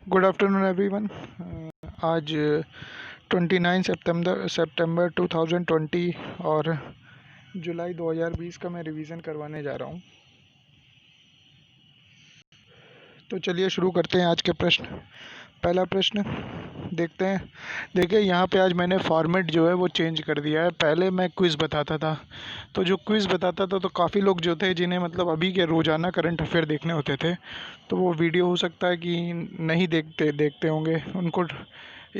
Good afternoon everyone. आज 29 सितंबर 2020 और जुलाई 2020 का मैं रिवीजन करवाने जा रहा हूँ। तो चलिए शुरू करते हैं आज के प्रश्न। पहला प्रश्न देखते हैं। देखिए यहाँ पे आज मैंने फॉर्मेट जो है वो चेंज कर दिया है। पहले मैं क्विज़ बताता था, तो जो क्विज़ बताता था तो काफ़ी लोग जो थे जिन्हें मतलब अभी के रोज़ाना करंट अफेयर देखने होते थे, तो वो वीडियो हो सकता है कि नहीं देखते होंगे, उनको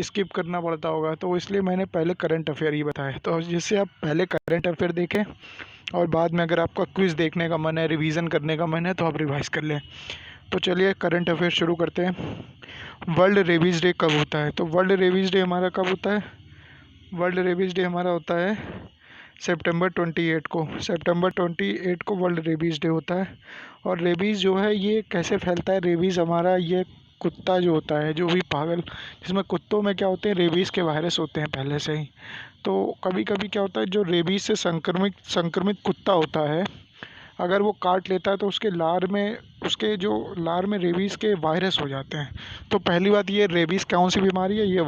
स्किप करना पड़ता होगा। तो इसलिए मैंने पहले करंट अफेयर ही बताया, तो जिससे आप पहले करंट अफेयर देखें और बाद में अगर आपका क्विज़ देखने का मन है, रिवीजन करने का मन है, तो आप रिवाइज कर लें। तो चलिए करंट अफेयर शुरू करते हैं। वर्ल्ड रेबीज़ डे कब होता है? तो वर्ल्ड रेबीज़ डे हमारा कब होता है? वर्ल्ड रेबीज़ डे हमारा होता है सितंबर 28 को। सितंबर 28 को वर्ल्ड रेबीज़ डे होता है। और रेबीज़ जो है ये कैसे फैलता है? रेबीज़ हमारा ये कुत्ता जो होता है, जो भी पागल, जिसमें कुत्तों में क्या होते हैं, रेबीज़ के वायरस होते हैं पहले से ही। तो कभी कभी क्या होता है, जो रेबीज़ से संक्रमित कुत्ता होता है, अगर वो काट लेता है तो उसके जो लार में रेबीज़ के वायरस हो जाते हैं। तो पहली बात, ये रेबीज़ कौन सी बीमारी है? ये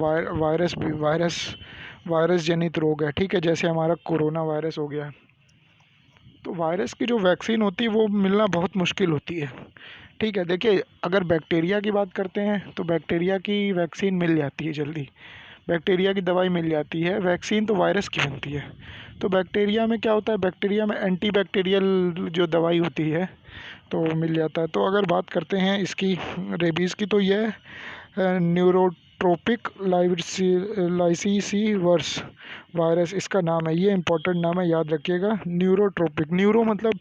वायरस जनित रोग है, ठीक है, जैसे हमारा कोरोना वायरस हो गया। तो वायरस की जो वैक्सीन होती है वो मिलना बहुत मुश्किल होती है, ठीक है। देखिए अगर बैक्टीरिया की बात करते हैं तो बैक्टीरिया की वैक्सीन मिल जाती है जल्दी, बैक्टीरिया की दवाई मिल जाती है। वैक्सीन तो वायरस की बनती है। तो बैक्टीरिया में क्या होता है, बैक्टीरिया में एंटी बैक्टीरियल जो दवाई होती है तो मिल जाता है। तो अगर बात करते हैं इसकी रेबीज़ की, तो यह न्यूरोट्रोपिक लाइसीसी वर्स वायरस इसका नाम है। ये इंपॉर्टेंट नाम है, याद रखिएगा। न्यूरोट्रोपिक, न्यूरो मतलब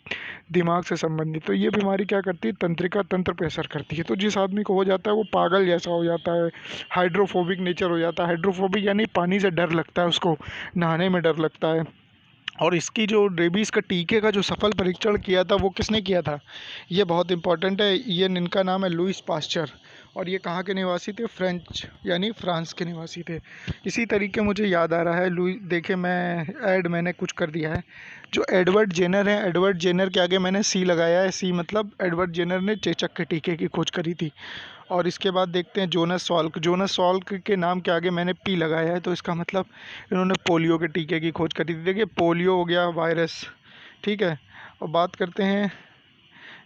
दिमाग से संबंधित। तो ये बीमारी क्या करती है, तंत्रिका तंत्र पे असर करती है। तो जिस आदमी को हो जाता है वो पागल जैसा हो जाता है, हाइड्रोफोबिक नेचर हो जाता है। हाइड्रोफोबिक यानी पानी से डर लगता है, उसको नहाने में डर लगता है। और इसकी जो रेबीज़ का टीके का जो सफल परीक्षण किया था वो किसने किया था? ये बहुत इंपॉर्टेंट है। ये इनका नाम है लुईस पास्चर, और ये कहाँ के निवासी थे? फ्रेंच यानी फ्रांस के निवासी थे। इसी तरीके मुझे याद आ रहा है, लुई देखिए मैंने कुछ कर दिया है। जो एडवर्ड जेनर है, एडवर्ड जेनर के आगे मैंने सी लगाया है। सी मतलब एडवर्ड जेनर ने चेचक के टीके की खोज करी थी। और इसके बाद देखते हैं जोनस सॉल्क के नाम के आगे मैंने पी लगाया है, तो इसका मतलब इन्होंने पोलियो के टीके की खोज करी थी। देखिए पोलियो हो गया वायरस, ठीक है। और बात करते हैं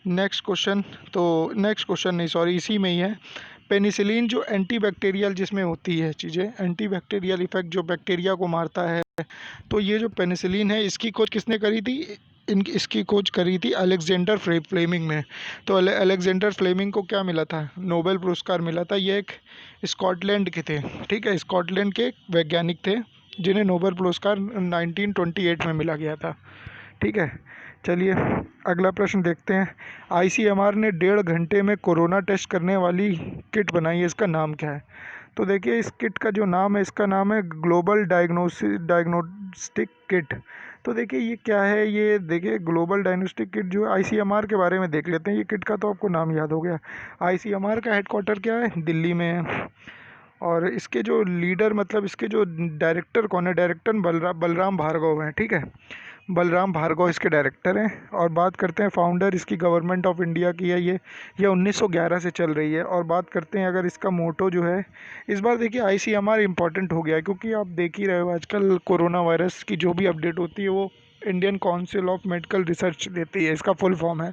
नेक्स्ट क्वेश्चन, तो नेक्स्ट क्वेश्चन नहीं, सॉरी, इसी में ही है। पेनिसिलिन जो एंटीबैक्टीरियल जिसमें होती है चीज़ें, एंटीबैक्टीरियल इफेक्ट जो बैक्टीरिया को मारता है, तो ये जो पेनिसिलिन है इसकी खोज किसने करी थी? इसकी खोज करी थी अलेक्जेंडर फ्लेमिंग ने। तो अलेक्जेंडर फ्लेमिंग को क्या मिला था? नोबेल पुरस्कार मिला था। ये एक स्कॉटलैंड के थे, ठीक है, स्कॉटलैंड के वैज्ञानिक थे जिन्हें नोबेल पुरस्कार 1928 में मिला गया था, ठीक है। चलिए अगला प्रश्न देखते हैं। आईसीएमआर ने 1.5 घंटे में कोरोना टेस्ट करने वाली किट बनाई है, इसका नाम क्या है? तो देखिए इस किट का जो नाम है, इसका नाम है ग्लोबल डायग्नोस्टिक किट। तो देखिए ये क्या है, ये देखिए ग्लोबल डायग्नोस्टिक किट जो आईसीएमआर के बारे में देख लेते हैं। ये किट का तो आपको नाम याद हो गया। आईसीएमआर का हेडक्वार्टर क्या है? दिल्ली में है। और इसके जो लीडर मतलब इसके जो डायरेक्टर कौन है? डायरेक्टर बलराम भार्गव हैं, ठीक है। बलराम भार्गव इसके डायरेक्टर हैं। और बात करते हैं फाउंडर इसकी गवर्नमेंट ऑफ इंडिया की है। ये 1911 से चल रही है। और बात करते हैं अगर इसका मोटो जो है, इस बार देखिए आईसीएमआर इम्पॉर्टेंट हो गया है, क्योंकि आप देख ही रहे हो आजकल कोरोना वायरस की जो भी अपडेट होती है वो Indian council of medical research देती है, इसका फुल फॉर्म है।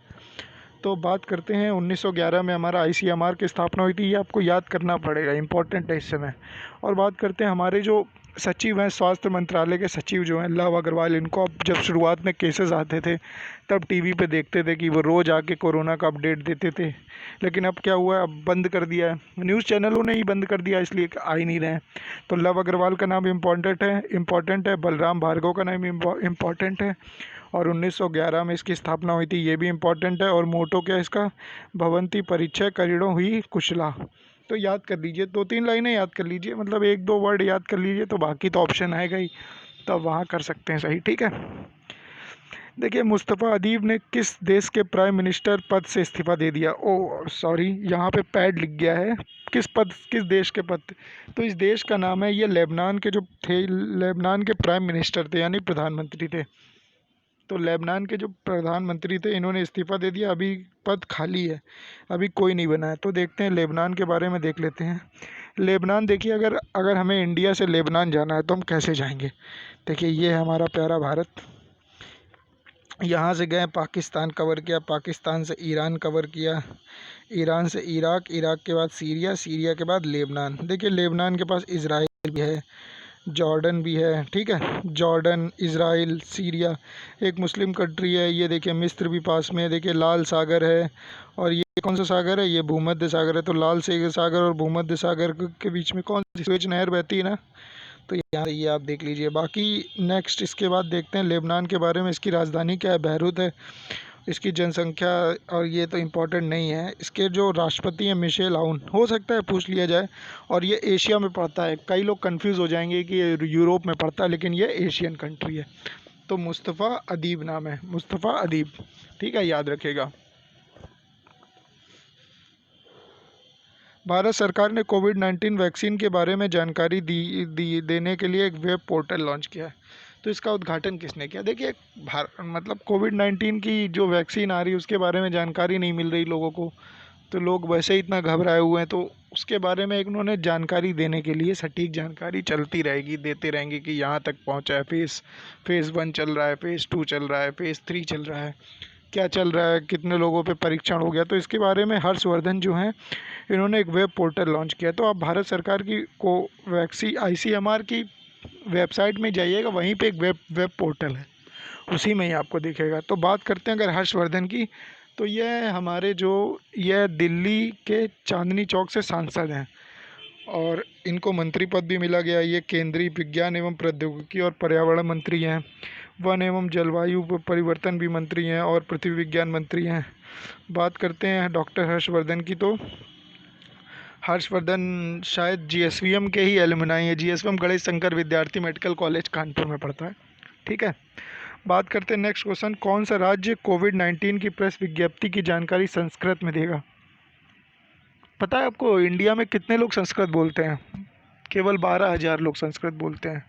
तो बात करते हैं 1911 में हमारा आईसीएमआर की स्थापना हुई थी, ये आपको याद करना पड़ेगा, इंपॉर्टेंट है इस समय। और बात करते हैं हमारे जो सचिव हैं, स्वास्थ्य मंत्रालय के सचिव जो हैं, लव अग्रवाल, इनको अब जब शुरुआत में केसेस आते थे तब टीवी पे देखते थे कि वो रोज़ आके कोरोना का अपडेट देते थे। लेकिन अब क्या हुआ है, अब बंद कर दिया है, न्यूज़ चैनलों ने ही बंद कर दिया, इसलिए आ ही नहीं रहे हैं। तो लव अग्रवाल का नाम इम्पॉर्टेंट है, बलराम भार्गव का नाम इम्पॉर्टेंट है, और 1911 में इसकी स्थापना हुई थी, ये भी इम्पॉर्टेंट है। और मोटो क्या है इसका? भवंती परिचय करीड़ों हुई कुशला। तो याद कर लीजिए, 2-3 लाइनें याद कर लीजिए, मतलब 1-2 वर्ड याद कर लीजिए, तो बाकी तो ऑप्शन आएगा ही, तो आप वहाँ कर सकते हैं सही, ठीक है। देखिए मुस्तफ़ा अदीब ने किस देश के प्राइम मिनिस्टर पद से इस्तीफा दे दिया? ओ सॉरी, यहाँ पे पैड लिख गया है, किस देश के पद? तो इस देश का नाम है, ये लेबनान के जो थे, लेबनान के प्राइम मिनिस्टर थे यानी प्रधानमंत्री थे। तो लेबनान के जो प्रधानमंत्री थे इन्होंने इस्तीफ़ा दे दिया, अभी पद खाली है, अभी कोई नहीं बना है। तो देखते हैं लेबनान के बारे में देख लेते हैं। लेबनान देखिए, अगर अगर हमें इंडिया से लेबनान जाना है तो हम कैसे जाएंगे। देखिए ये है हमारा प्यारा भारत, यहाँ से गए पाकिस्तान कवर किया, पाकिस्तान से ईरान कवर किया, ईरान से इराक, इराक के बाद सीरिया, सीरिया के बाद लेबनान। देखिए लेबनान के पास इजराइल भी है, जॉर्डन भी है, ठीक है, जॉर्डन, इज़राइल, सीरिया, एक मुस्लिम कंट्री है। ये देखिए मिस्र भी पास में है, देखिए लाल सागर है, और ये कौन सा सागर है, ये भूमध्य सागर है। तो लाल से सागर और भूमध्य सागर के बीच में कौन सी स्वेज नहर बहती है ना, तो यहाँ से ये आप देख लीजिए। बाकी नेक्स्ट इसके बाद देखते हैं लेबनान के बारे में, इसकी राजधानी क्या है, बैरूत है, इसकी जनसंख्या, और ये तो इम्पोर्टेंट नहीं है। इसके जो राष्ट्रपति हैं मिशेल आउन, हो सकता है पूछ लिया जाए, और ये एशिया में पड़ता है। कई लोग कंफ्यूज हो जाएंगे कि ये यूरोप में पड़ता है, लेकिन ये एशियन कंट्री है। तो मुस्तफ़ा अदीब नाम है, मुस्तफ़ा अदीब, ठीक है, याद रखिएगा। भारत सरकार ने कोविड-19 वैक्सीन के बारे में जानकारी देने के लिए एक वेब पोर्टल लॉन्च किया है। तो इसका उद्घाटन किसने किया। देखिए मतलब कोविड-19 की जो वैक्सीन आ रही है उसके बारे में जानकारी नहीं मिल रही लोगों को, तो लोग वैसे ही इतना घबराए हुए हैं। तो उसके बारे में एक उन्होंने जानकारी देने के लिए, सटीक जानकारी चलती रहेगी, देते रहेंगे कि यहाँ तक पहुँचा है, फेज़ 1 चल रहा है, फेज़ 2 चल रहा है, फेज़ 3 चल रहा है, क्या चल रहा है, कितने लोगों पे परीक्षण हो गया। तो इसके बारे में हर्षवर्धन जो हैं इन्होंने एक वेब पोर्टल लॉन्च किया। तो आप भारत सरकार की ICMR की वेबसाइट में जाइएगा, वहीं पे एक वेब पोर्टल है, उसी में ही आपको दिखेगा। तो बात करते हैं अगर हर्षवर्धन की, तो यह दिल्ली के चांदनी चौक से सांसद हैं, और इनको मंत्री पद भी मिला गया। ये केंद्रीय विज्ञान एवं प्रौद्योगिकी और पर्यावरण मंत्री हैं, वन एवं जलवायु परिवर्तन भी मंत्री हैं, और पृथ्वी विज्ञान मंत्री हैं। बात करते हैं डॉक्टर हर्षवर्धन की, तो हर्षवर्धन शायद GSVM के ही एलुमनाई है, GSVM गणेश शंकर विद्यार्थी मेडिकल कॉलेज कानपुर में पढ़ता है, ठीक है। बात करते हैं नेक्स्ट क्वेश्चन, कौन सा राज्य कोविड-19 की प्रेस विज्ञप्ति की जानकारी संस्कृत में देगा। पता है आपको इंडिया में कितने लोग संस्कृत बोलते हैं। केवल 12,000 लोग संस्कृत बोलते हैं,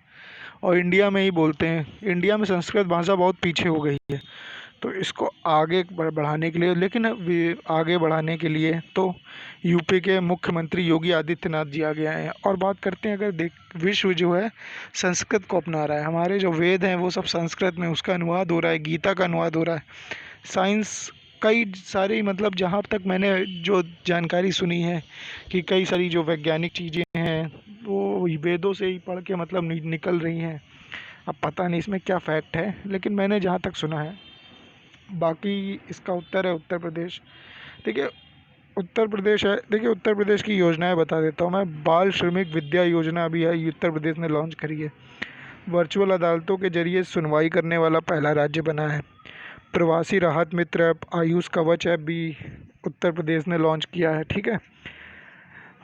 और इंडिया में ही बोलते हैं। इंडिया में संस्कृत भाषा बहुत पीछे हो गई है, तो इसको आगे बढ़ाने के लिए, लेकिन आगे बढ़ाने के लिए तो यूपी के मुख्यमंत्री योगी आदित्यनाथ जी आगे आए हैं। और बात करते हैं, अगर विश्व जो है संस्कृत को अपना रहा है, हमारे जो वेद हैं वो सब संस्कृत में, उसका अनुवाद हो रहा है, गीता का अनुवाद हो रहा है, साइंस, कई सारी, मतलब जहाँ तक मैंने जो जानकारी सुनी है कि कई सारी जो वैज्ञानिक चीज़ें हैं वो वेदों से ही पढ़ के मतलब निकल रही हैं। अब पता नहीं इसमें क्या फैक्ट है, लेकिन मैंने जहाँ तक सुना है। बाकी इसका उत्तर है उत्तर प्रदेश। देखिए उत्तर प्रदेश है, देखिए उत्तर प्रदेश की योजनाएं बता देता हूँ मैं। बाल श्रमिक विद्या योजना अभी है, ये उत्तर प्रदेश ने लॉन्च करी है। वर्चुअल अदालतों के जरिए सुनवाई करने वाला पहला राज्य बना है। प्रवासी राहत मित्र ऐप, आयुष कवच ऐप भी उत्तर प्रदेश ने लॉन्च किया है, ठीक है।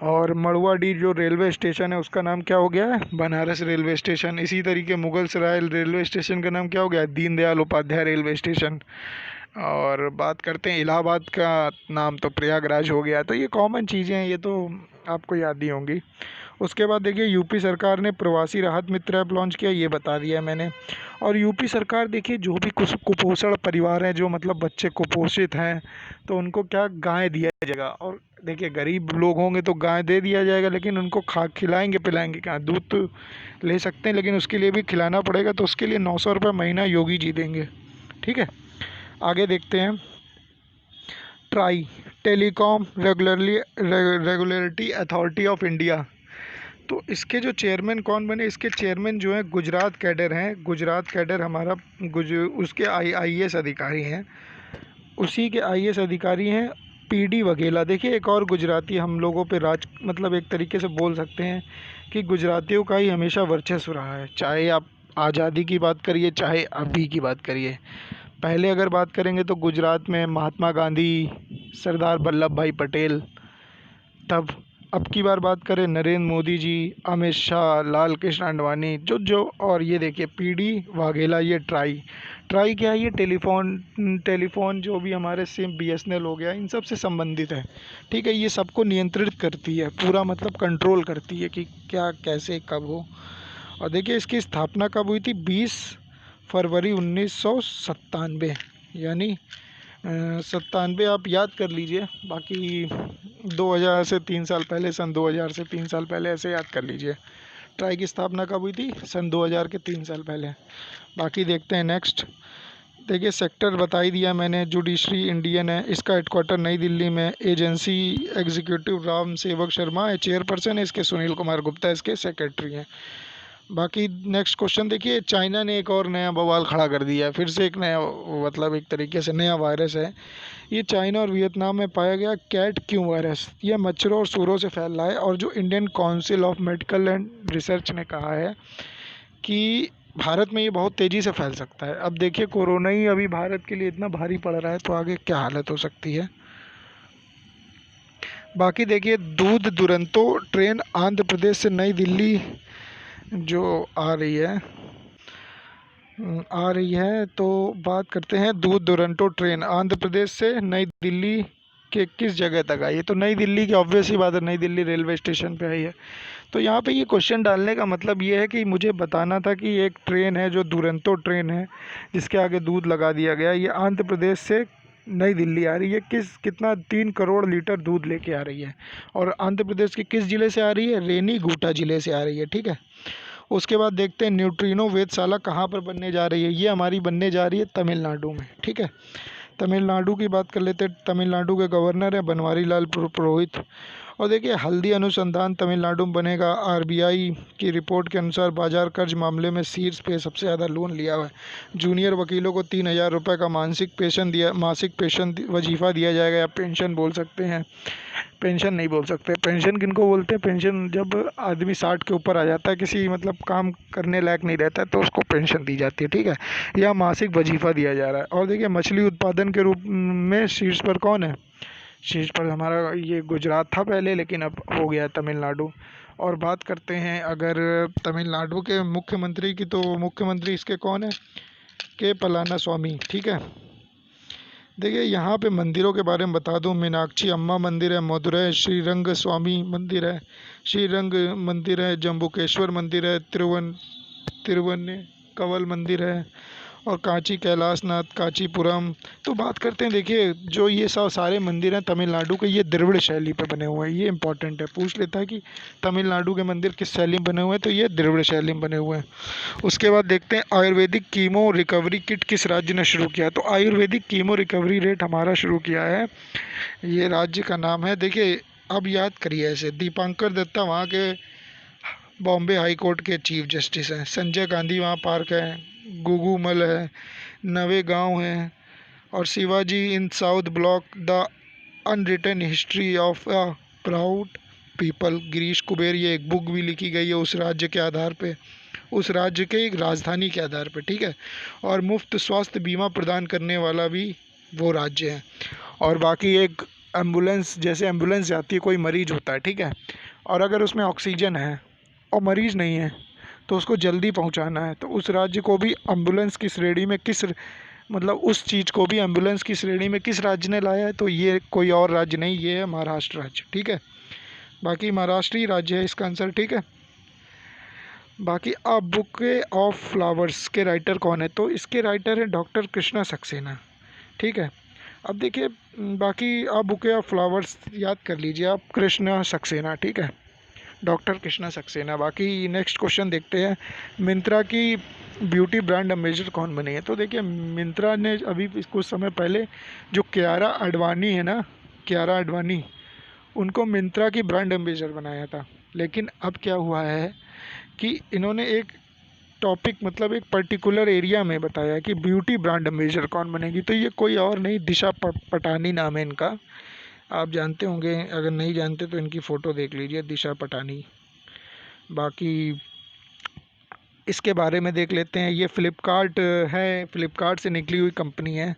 और मड़ुआडीह जो रेलवे स्टेशन है उसका नाम क्या हो गया है, बनारस रेलवे स्टेशन। इसी तरीके मुगल सराय रेलवे स्टेशन का नाम क्या हो गया, दीनदयाल उपाध्याय रेलवे स्टेशन। और बात करते हैं इलाहाबाद का नाम तो प्रयागराज हो गया। तो ये कॉमन चीज़ें हैं, ये तो आपको याद ही होंगी। उसके बाद देखिए यूपी सरकार ने प्रवासी राहत मित्र ऐप लॉन्च किया, ये बता दिया है मैंने। और यूपी सरकार देखिए जो भी कुछ कुपोषण परिवार हैं, जो मतलब बच्चे कुपोषित हैं, तो उनको क्या गाय दिया जाएगा। और देखिए गरीब लोग होंगे तो गाय दे दिया जाएगा, लेकिन उनको खिलाएंगे पिलाएंगे क्या। दूध तो ले सकते हैं, लेकिन उसके लिए भी खिलाना पड़ेगा, तो उसके लिए 900 रुपये महीना योगी जी देंगे, ठीक है। आगे देखते हैं, try, telecom regulatory authority of India. तो इसके जो चेयरमैन कौन बने, इसके चेयरमैन जो हैं गुजरात कैडर हैं। गुजरात कैडर हमारा उसके IAS अधिकारी हैं, उसी के IAS अधिकारी हैं PD वघेला। देखिए एक और गुजराती हम लोगों पे राज, मतलब एक तरीके से बोल सकते हैं कि गुजरातियों का ही हमेशा वर्चस्व रहा है, चाहे आप आज़ादी की बात करिए, चाहे अभी की बात करिए। पहले अगर बात करेंगे तो गुजरात में महात्मा गांधी, सरदार वल्लभ भाई पटेल, तब अब की बार बात करें नरेंद्र मोदी जी, अमित शाह, लाल कृष्ण आडवाणी, जो और ये देखिए PD वाघेला। ये ट्राई क्या है, ये टेलीफोन जो भी हमारे सिम BSNL हो गया, इन सब से संबंधित है, ठीक है। ये सबको नियंत्रित करती है, पूरा मतलब कंट्रोल करती है कि क्या कैसे कब हो। और देखिए इसकी स्थापना कब हुई थी, 20 फरवरी 1997, यानी 97 आप याद कर लीजिए। बाकी 2000 से 3 साल पहले, सन 2000 से 3 साल पहले ऐसे याद कर लीजिए। ट्राई की स्थापना कब हुई थी? सन 2000 के 3 साल पहले। बाकी देखते हैं नेक्स्ट। देखिए सेक्टर बता ही दिया मैंने। जुडिशरी इंडियन है, इसका हेडक्वार्टर नई दिल्ली में। एजेंसी एग्जीक्यूटिव राम सेवक शर्मा है, चेयरपर्सन है इसके। सुनील कुमार गुप्ता इसके सेक्रेटरी हैं। बाकी नेक्स्ट क्वेश्चन देखिए, चाइना ने एक और नया बवाल खड़ा कर दिया है। फिर से एक नया, मतलब एक तरीके से नया वायरस है। ये चाइना और वियतनाम में पाया गया कैट क्यू वायरस। यह मच्छरों और सूरों से फैल रहा है, और जो Indian council of medical and research ने कहा है कि भारत में ये बहुत तेज़ी से फैल सकता है। अब देखिए कोरोना ही अभी भारत के लिए इतना भारी पड़ रहा है, तो आगे क्या हालत हो सकती है। बाकी देखिए, दूध दुरंतो ट्रेन आंध्र प्रदेश से नई दिल्ली जो आ रही है, तो बात करते हैं दूध दुरंतो ट्रेन आंध्र प्रदेश से नई दिल्ली के किस जगह तक आई है। तो नई दिल्ली की ऑब्वियस ही बात है, नई दिल्ली रेलवे स्टेशन पे आई है। तो यहाँ पे ये क्वेश्चन डालने का मतलब ये है कि मुझे बताना था कि एक ट्रेन है जो दुरंतो ट्रेन है, जिसके आगे दूध लगा दिया गया, ये आंध्र प्रदेश से नई दिल्ली आ रही है। कितना 3 करोड़ लीटर दूध लेके आ रही है, और आंध्र प्रदेश के किस ज़िले से आ रही है? रेनीगुंटा ज़िले से आ रही है, ठीक है। उसके बाद देखते हैं न्यूट्रिनो वेधशाला कहाँ पर बनने जा रही है। ये हमारी बनने जा रही है तमिलनाडु में, ठीक है। तमिलनाडु की बात कर लेते हैं। तमिलनाडु के गवर्नर है बनवारी लाल पुरोहित। और देखिए हल्दी अनुसंधान तमिलनाडु में बनेगा। आरबीआई की रिपोर्ट के अनुसार बाजार कर्ज मामले में शीर्ष पे सबसे ज़्यादा लोन लिया हुआ है। जूनियर वकीलों को 3,000 रुपये का मासिक पेंशन वजीफ़ा दिया जाएगा, या पेंशन बोल सकते हैं। पेंशन नहीं बोल सकते। पेंशन किनको बोलते हैं? पेंशन जब आदमी 60 के ऊपर आ जाता है, किसी मतलब काम करने लायक नहीं रहता है, तो उसको पेंशन दी जाती है, ठीक है। या मासिक वजीफ़ा दिया जा रहा है। और देखिए मछली उत्पादन के रूप में शीर्ष पर कौन है? शीर्ष पर हमारा ये गुजरात था पहले, लेकिन अब हो गया तमिलनाडु। और बात करते हैं अगर तमिलनाडु के मुख्यमंत्री की, तो मुख्यमंत्री इसके कौन है? के पलाना स्वामी, ठीक है। देखिए यहाँ पे मंदिरों के बारे में बता दूं। मीनाक्षी अम्मा मंदिर है, मदुरै श्रीरंग स्वामी मंदिर है, श्रीरंग मंदिर है, जम्बुकेश्वर मंदिर है, तिरुवन्ने कवल मंदिर है, और कांची कैलाशनाथ कांचीपुरम। तो बात करते हैं, देखिए जो ये सब सारे मंदिर हैं तमिलनाडु के, ये द्रविड़ शैली पे बने हुए हैं। ये इंपॉर्टेंट है, पूछ लेता है कि तमिलनाडु के मंदिर किस शैली में बने हुए हैं, तो ये द्रविड़ शैली में बने हुए हैं। उसके बाद देखते हैं आयुर्वेदिक कीमो रिकवरी किट किस राज्य ने शुरू किया। तो आयुर्वेदिक कीमो रिकवरी रेट हमारा शुरू किया है। ये राज्य का नाम है, देखिए अब याद करिए ऐसे। दीपांकर दत्ता वहाँ के बॉम्बे हाई कोर्ट के चीफ जस्टिस हैं। संजय गांधी वहाँ पार्क है। गुगूमल है, नवेगांव है, और Shivaji in south block, the unwritten history of a proud people, Girish Kuber. ये एक बुक भी लिखी गई है उस राज्य के आधार पे, उस राज्य के एक राजधानी के आधार पे, ठीक है। और मुफ्त स्वास्थ्य बीमा प्रदान करने वाला भी वो राज्य है। और बाकी एक एम्बुलेंस, जैसे एम्बुलेंस जाती है, कोई मरीज होता है, ठीक है, और अगर उसमें ऑक्सीजन है और मरीज़ नहीं है, तो उसको जल्दी पहुंचाना है, तो उस राज्य को भी एम्बुलेंस की श्रेणी में किस, मतलब उस चीज़ को भी एम्बुलेंस की श्रेणी में किस राज्य ने लाया है? तो ये कोई और राज्य नहीं, ये है महाराष्ट्र राज्य, ठीक है। बाकी महाराष्ट्र ही राज्य है इसका आंसर, ठीक है। बाकी अ बुके ऑफ फ्लावर्स के राइटर कौन है? तो इसके राइटर है डॉक्टर कृष्णा सक्सेना, ठीक है। अब देखिए बाकी अ बुके ऑफ फ्लावर्स याद कर लीजिए आप, कृष्णा सक्सेना, ठीक है, डॉक्टर कृष्णा सक्सेना। बाकी नेक्स्ट क्वेश्चन देखते हैं, मिंत्रा की ब्यूटी ब्रांड एम्बेसडर कौन बनी है? तो देखिए मिंत्रा ने अभी कुछ समय पहले जो कियारा आडवाणी है ना, कियारा आडवाणी, उनको मिंत्रा की ब्रांड एम्बेसडर बनाया था। लेकिन अब क्या हुआ है कि इन्होंने एक टॉपिक, मतलब एक पर्टिकुलर एरिया में बताया कि ब्यूटी ब्रांड एम्बेसडर कौन बनेगी। तो ये कोई और नहीं, दिशा पटानी नाम है इनका। आप जानते होंगे, अगर नहीं जानते तो इनकी फ़ोटो देख लीजिए, दिशा पटानी। बाकी इसके बारे में देख लेते हैं। ये फ़्लिपकार्ट है, फ़्लिपकार्ट से निकली हुई कंपनी है।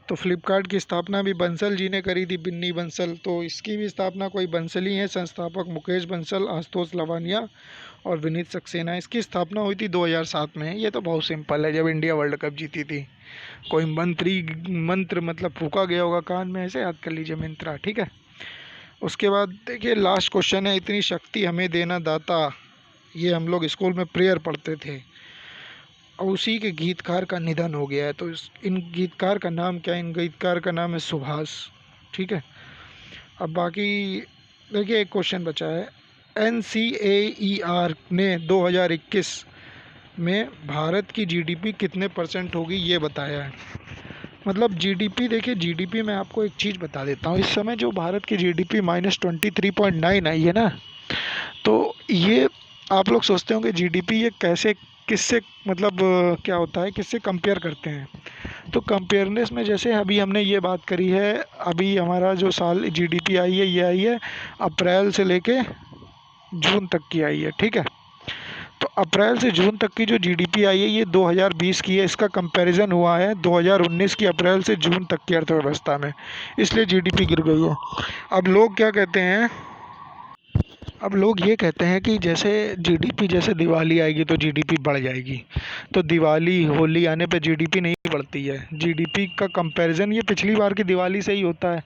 तो फ़्लिपकार्ट की स्थापना भी बंसल जी ने करी थी, बिन्नी बंसल। तो इसकी भी स्थापना कोई बंसल ही है। संस्थापक मुकेश बंसल, आशुतोष लवानिया और विनीत सक्सेना। इसकी स्थापना हुई थी 2007 में। ये तो बहुत सिंपल है, जब इंडिया वर्ल्ड कप जीती थी। कोई मंत्र मतलब फूका गया होगा कान में, ऐसे याद कर लीजिए मिंत्रा, ठीक है। उसके बाद देखिए लास्ट क्वेश्चन है, इतनी शक्ति हमें देना दाता। ये हम लोग स्कूल में प्रेयर पढ़ते थे। और उसी के गीतकार का निधन हो गया है। तो इन गीतकार का नाम क्या है? इन गीतकार का नाम है सुभाष। ठीक है। अब बाकी देखिए एक क्वेश्चन बचा है। NCAER ने 2021 में भारत की जीडीपी कितने परसेंट होगी ये बताया है। मतलब जीडीपी, देखिए जीडीपी मैं आपको एक चीज़ बता देता हूँ। इस समय जो भारत की जीडीपी -23.9 आई है ना, तो ये आप लोग सोचते होंगे जीडीपी ये कैसे, किससे मतलब क्या होता है, किससे कंपेयर करते हैं। तो कंपेयरनेस में जैसे अभी हमने ये बात करी है, अभी हमारा जो साल जीडीपी आई है ये आई है अप्रैल से लेके जून तक की आई है। ठीक है। तो अप्रैल से जून तक की जो जीडीपी आई है ये 2020 की है। इसका कंपैरिजन हुआ है 2019 की अप्रैल से जून तक की अर्थव्यवस्था में, इसलिए जीडीपी गिर गई है। अब लोग क्या कहते हैं, अब लोग ये कहते हैं कि जैसे जीडीपी, जैसे दिवाली आएगी तो जीडीपी बढ़ जाएगी। तो दिवाली होली आने पे जीडीपी नहीं बढ़ती है। जीडीपी का कंपैरिजन ये पिछली बार की दिवाली से ही होता है।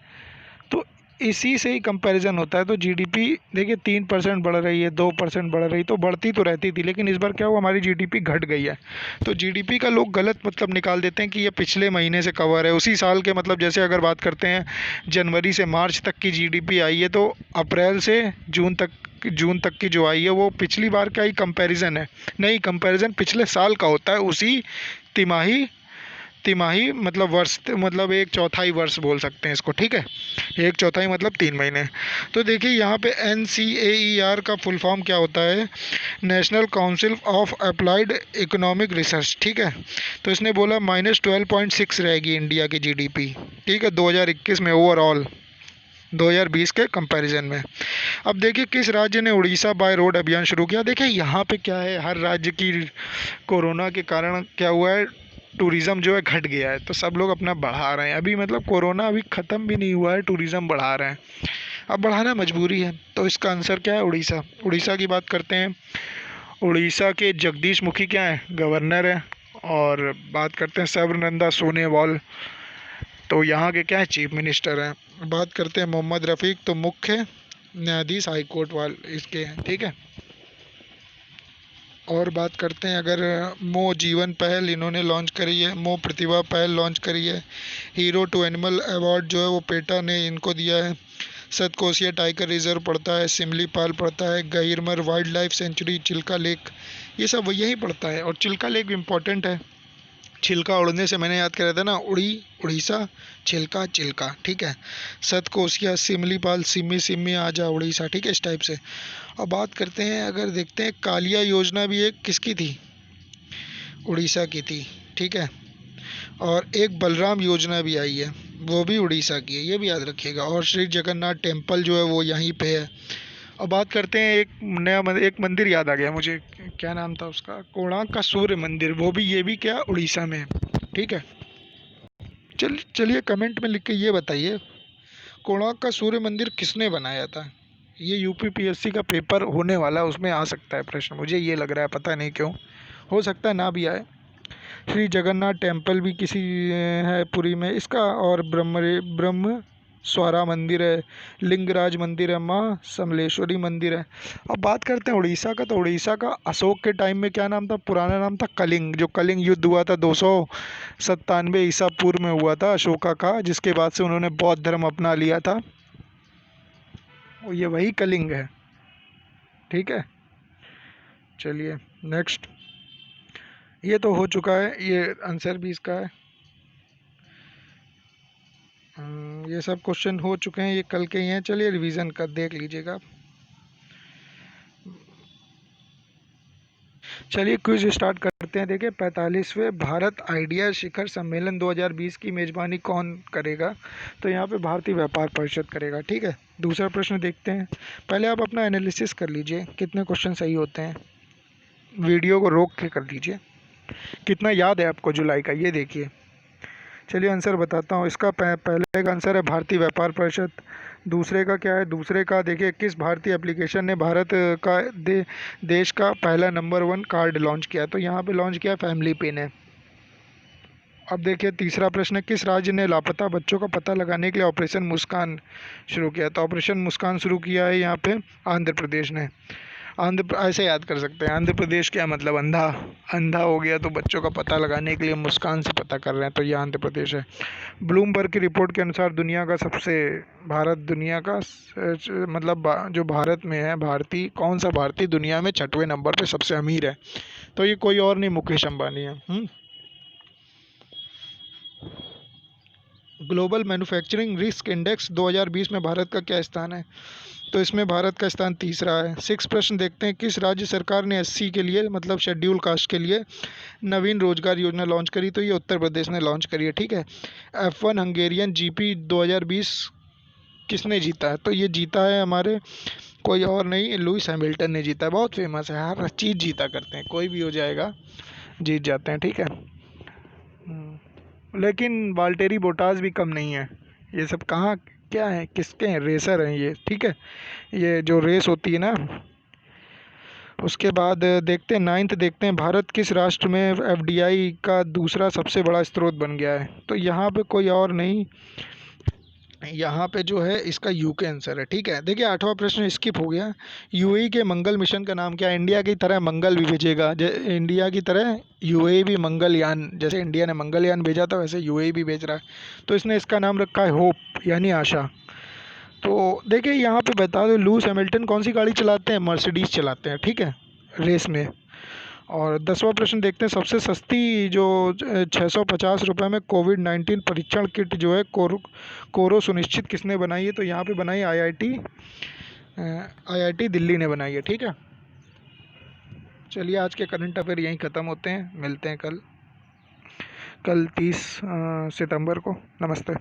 तो इसी से ही कंपैरिजन होता है। तो जीडीपी देखिए 3% बढ़ रही है, 2% बढ़ रही, तो बढ़ती तो रहती थी, लेकिन इस बार क्या हुआ, हमारी जीडीपी घट गई है। तो जीडीपी का लोग गलत मतलब निकाल देते हैं कि ये पिछले महीने से कवर है, उसी साल के, मतलब जैसे अगर बात करते हैं जनवरी से मार्च तक की जीडीपी आई है, तो अप्रैल से जून तक की जो आई है वो पिछली बार का ही कंपैरिजन है। नहीं, कंपैरिजन पिछले साल का होता है, उसी तिमाही तिमाही मतलब वर्ष, मतलब एक चौथाई वर्ष बोल सकते हैं इसको। ठीक है। एक चौथाई मतलब 3 महीने। तो देखिए यहाँ पे NCAER का फुल फॉर्म क्या होता है? National council of applied economic research. ठीक है। तो इसने बोला -12.6 रहेगी इंडिया की जीडीपी। ठीक है, 2021 में ओवरऑल 2020 के कंपैरिजन में। अब देखिए किस राज्य ने उड़ीसा बाय रोड अभियान शुरू किया। देखिए यहाँ पे क्या है, हर राज्य की कोरोना के कारण क्या हुआ है, टूरिज़्म जो है घट गया है। तो सब लोग अपना बढ़ा रहे हैं अभी, मतलब कोरोना अभी ख़त्म भी नहीं हुआ है, टूरिज़्म बढ़ा रहे हैं। अब बढ़ाना मजबूरी है। तो इसका आंसर क्या है? उड़ीसा। उड़ीसा की बात करते हैं। उड़ीसा के जगदीश मुखी क्या है? गवर्नर है। और बात करते हैं सर्बानंद सोनोवाल, तो यहाँ के क्या है? चीफ मिनिस्टर हैं। बात करते हैं मोहम्मद रफ़ीक, तो मुख्य न्यायाधीश हाई कोर्ट वाले इसके हैं। ठीक है। और बात करते हैं अगर मो जीवन पहल इन्होंने लॉन्च करी है, मो प्रतिभा पहल लॉन्च करी है। हीरो टू एनिमल अवार्ड जो है वो पेटा ने इनको दिया है। सतकोसिया टाइगर रिजर्व पड़ता है, सिमलीपाल पड़ता है, Gahirmar wild life sanctuary, Chilka lake, ये सब यही पड़ता है। और चिल्का लेक भी इम्पोर्टेंट है। छिलका उड़ने से मैंने याद करा था ना, उड़ी उड़ीसा, छिलका चिल्का। ठीक है। सतकोसिया, सिमलीपाल, सिम्मी सिम्मी आजा उड़ीसा। ठीक है, इस टाइप से। अब बात करते हैं, अगर देखते हैं कालिया योजना भी एक किसकी थी? उड़ीसा की थी। ठीक है। और एक बलराम योजना भी आई है, वो भी उड़ीसा की है, ये भी याद रखिएगा। और श्री जगन्नाथ टेम्पल जो है वो यहीं पे है। अब बात करते हैं एक नया एक मंदिर याद आ गया मुझे, क्या नाम था उसका? कोणार्क का सूर्य मंदिर, वो भी, ये भी क्या, उड़ीसा में है। ठीक है। चलिए कमेंट में लिख के ये बताइए, कोणार्क का सूर्य मंदिर किसने बनाया था? ये यूपीपीएससी का पेपर होने वाला है, उसमें आ सकता है प्रश्न, मुझे ये लग रहा है, पता नहीं क्यों, हो सकता है ना भी आए। श्री जगन्नाथ टेम्पल भी किसी है पुरी में इसका। और ब्रह्म स्वरा मंदिर है, लिंगराज मंदिर है, माँ समलेश्वरी मंदिर है। अब बात करते हैं उड़ीसा का, तो उड़ीसा का अशोक के टाइम में क्या नाम था? पुराना नाम था कलिंग। जो कलिंग युद्ध हुआ था 297 ईसा पूर्व में हुआ था अशोका का, जिसके बाद से उन्होंने बौद्ध धर्म अपना लिया था, और ये वही कलिंग है। ठीक है। चलिए नेक्स्ट, ये तो हो चुका है, ये आंसर भी इसका है। ये सब क्वेश्चन हो चुके हैं, ये कल के ही हैं। चलिए रिवीजन कर देख लीजिएगा। चलिए क्विज स्टार्ट करते हैं। देखिए 45वें भारत आइडिया शिखर सम्मेलन 2020 की मेज़बानी कौन करेगा? तो यहाँ पे भारतीय व्यापार परिषद करेगा। ठीक है। दूसरा प्रश्न देखते हैं। पहले आप अपना एनालिसिस कर लीजिए, कितने क्वेश्चन सही होते हैं। वीडियो को रोक के कर लीजिए। कितना याद है आपको जुलाई का, ये देखिए। चलिए आंसर बताता हूँ इसका। पहले का आंसर है भारतीय व्यापार परिषद। दूसरे का क्या है? दूसरे का देखिए, किस भारतीय एप्लीकेशन ने भारत का देश का पहला नंबर 1 कार्ड लॉन्च किया? तो यहाँ पे लॉन्च किया फैमिली पे ने। अब देखिए तीसरा प्रश्न है, किस राज्य ने लापता बच्चों का पता लगाने के लिए ऑपरेशन मुस्कान शुरू किया? तो ऑपरेशन मुस्कान शुरू किया है यहाँ पे आंध्र प्रदेश ने। ऐसे याद कर सकते हैं, आंध्र प्रदेश क्या मतलब अंधा, अंधा हो गया तो बच्चों का पता लगाने के लिए मुस्कान से पता कर रहे हैं, तो ये आंध्र प्रदेश है। ब्लूमबर्ग की रिपोर्ट के अनुसार दुनिया का सबसे, भारत दुनिया का मतलब जो भारत में है, भारतीय कौन सा भारतीय दुनिया में 6वें नंबर पे सबसे अमीर है, तो ये कोई और नहीं, मुकेश अंबानी है। ग्लोबल मैन्युफैक्चरिंग रिस्क इंडेक्स 2020 में भारत का क्या स्थान है, तो इसमें भारत का स्थान तीसरा है। 6 प्रश्न देखते हैं, किस राज्य सरकार ने एससी के लिए मतलब शेड्यूल कास्ट के लिए नवीन रोजगार योजना लॉन्च करी, तो ये उत्तर प्रदेश ने लॉन्च करी है, ठीक है। F1 हंगेरियन जीपी 2020 किसने जीता है, तो ये जीता है हमारे कोई और नहीं, लुइस हैमिल्टन ने जीता है, बहुत फेमस है, हर चीज़ जीता करते हैं, कोई भी हो जाएगा जीत जाते हैं, ठीक है। लेकिन वाल्टेरी बोटास भी कम नहीं है, ये सब कहाँ क्या है, किसके हैं, रेसर हैं ये, ठीक है। ये जो रेस होती है ना। उसके बाद देखते हैं 9th, देखते हैं भारत किस राष्ट्र में एफडीआई का दूसरा सबसे बड़ा स्रोत बन गया है, तो यहाँ पे कोई और नहीं, यहाँ पे जो है इसका यूके आंसर है, ठीक है। देखिए 8वां प्रश्न स्किप हो गया। यूएई के मंगल मिशन का नाम क्या है, इंडिया की तरह मंगल भी भेजेगा, इंडिया की तरह यूएई भी मंगलयान, जैसे इंडिया ने मंगलयान भेजा था वैसे यूएई भी भेज रहा है, तो इसने इसका नाम रखा है होप, यानी आशा। तो देखिए यहाँ पे बता दो, लुइस हैमिल्टन कौन सी गाड़ी चलाते हैं, मर्सिडीज चलाते हैं, ठीक है, रेस में। और 10वां प्रश्न देखते हैं, सबसे सस्ती जो 650 रुपये में कोविड-19 परीक्षण किट जो है कोरो सुनिश्चित किसने बनाई है, तो यहाँ पे बनाई आईआईटी दिल्ली ने बनाई है, ठीक है। चलिए आज के करंट अफेयर यहीं ख़त्म होते हैं, मिलते हैं कल 30 सितंबर को। नमस्ते।